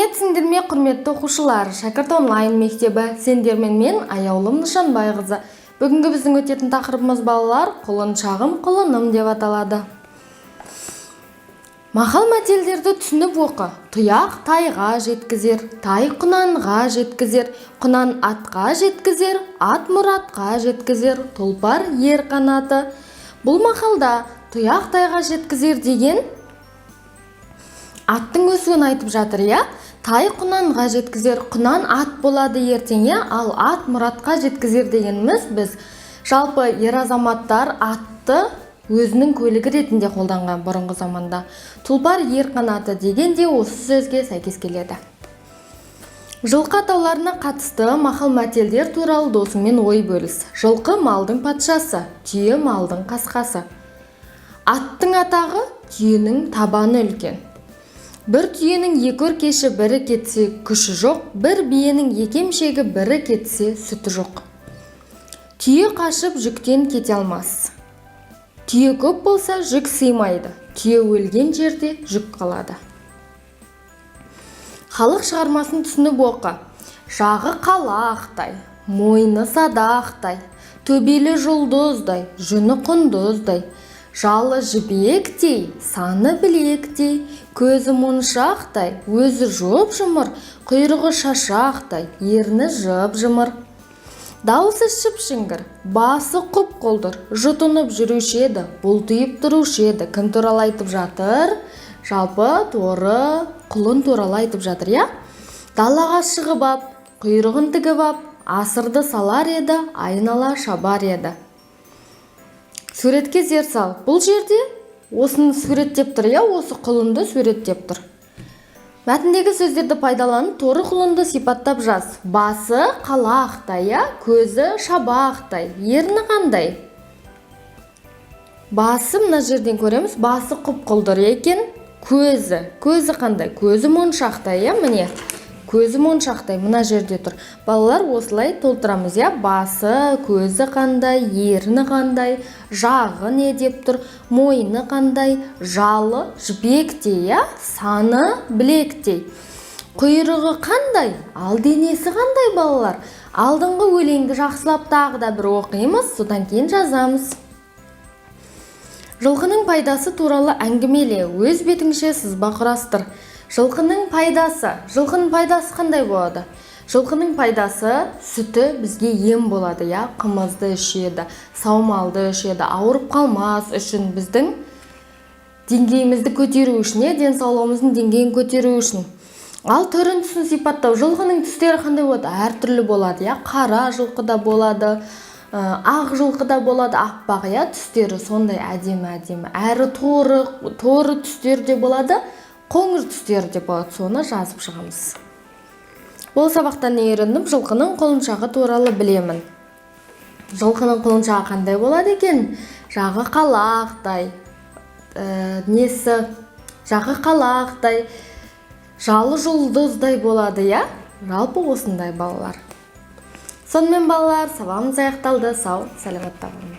Сәлеметсіңдер ме, құрметті оқушылар? Шәкірт онлайн мектебі. Сендермен мен Аяулым Нышанбайқызы. Бүгінгі біздің өтетін тақырыбымыз балалар, құлыншағым құлыным деп аталады. Мақал мәтелдерді түсініп оқы. Тұяқ тайға жеткізер, тай құнанға жеткізер, құнан атқа жеткізер, ат мұратқа жеткізер, тұлпар ер қанаты. Бұл мақалда тұяқ тайға жеткізер деген аттың өсуін айтып жатыр, я? Тай құнанға жеткізер, құнан ат болады ертең, я? Ал ат мұратқа жеткізер дегеніміз біз жалпы ер азаматтар атты өзінің көлігі ретінде қолданған бұрынғы заманда. Тұлпар ер қанаты деген де осы сөзге сәйкес келеді. Жылқы атауларына қатысты мақал мәтелдер туралы досыңмен ой бөліс. Жылқы малдың патшасы, түйе малдың қасқасы. Аттың атағы, түйенің табаны үлкен. Бір түйенің екі өркеші бірі кетсе күші жоқ, бір биенің екі емшегі бірі кетсе сүті жоқ. Түйе қашып жүктен кете алмас. Түйе көп болса жүк сыймайды, түйе өлген жерде жүк қалады. Халық шығармасын түсініп оқы. Жағы қалақтай, мойны садақтай, төбелі жұлдыздай, жүні құндыздай, жалы жібектей, саны білектей, көзі моншақтай, өзі жұп-жұмыр, құйрығы шашақтай, ерні жып-жымыр. Даусы шып-шыңғыр, басы құп-қолдыр, жұтынып жүруші еді, бұлтиып тұруші еді. Кім туралы айтып жатыр? Жалпы торы құлын туралы айтып жатыр, я? Далаға шығып ап, құйрығын тігіп ап, асырды салар еді, айнала шабар еді. Суретке зер сал. Бұл жерде осыны суреттеп тұр, я? Осы құлынды суреттеп тұр. Мәтіндегі сөздерді пайдаланып, торы құлынды сипаттап жаз. Басы қалақтай, я? Көзі шабақтай, ерні қандай? Басы мына жерден көреміз, басы құп-құлдыр екен. Көзі қандай? Көзі моншақтай, я? Міне, көзі моншақтай мына жерде тұр. Балалар осылай толтырамыз, я? Басы, көзі қандай, ерні қандай, жағы не деп тұр, мойны қандай, жалы жібектей, я? Саны білектей. Құйрығы қандай, ал денесі қандай балалар? Алдыңғы өлеңді жақсылап тағы да бір оқимыз, содан кейін жазамыз. Жылқының пайдасы туралы әңгімеле, өз бетіңше сызба құрастыр. Жылқының пайдасы қандай болады? Жылқының пайдасы сүті бізге ем болады, я? Қымызды ішеді, саумалды ішеді, ауырып қалмас үшін, біздің деңгейімізді көтеру үшін, денсаулығымыздың деңгейін көтеру үшін. Ал түрін түсін сипаттау, жылқының түстері қандай болады? Әртүрлі болады, я? Қара жылқы да болады, ақ жылқы да болады, аппақ, я? Түстері сондай әдемі. Әрі торы түстері де болады, қоңыр түстері де болады. Соны жазып шығамыз. Бұл сабақтан не үйрендім? Жылқының құлыншағы туралы білемін. Жылқының құлыншағы қандай болады екен? Жағы қалақтай, жағы қалақтай, жалы жұлдыздай болады, я? Жалпы осындай балалар. Сонымен балалар, сабағымыз аяқталды. Сау, сәлемет табыңыз.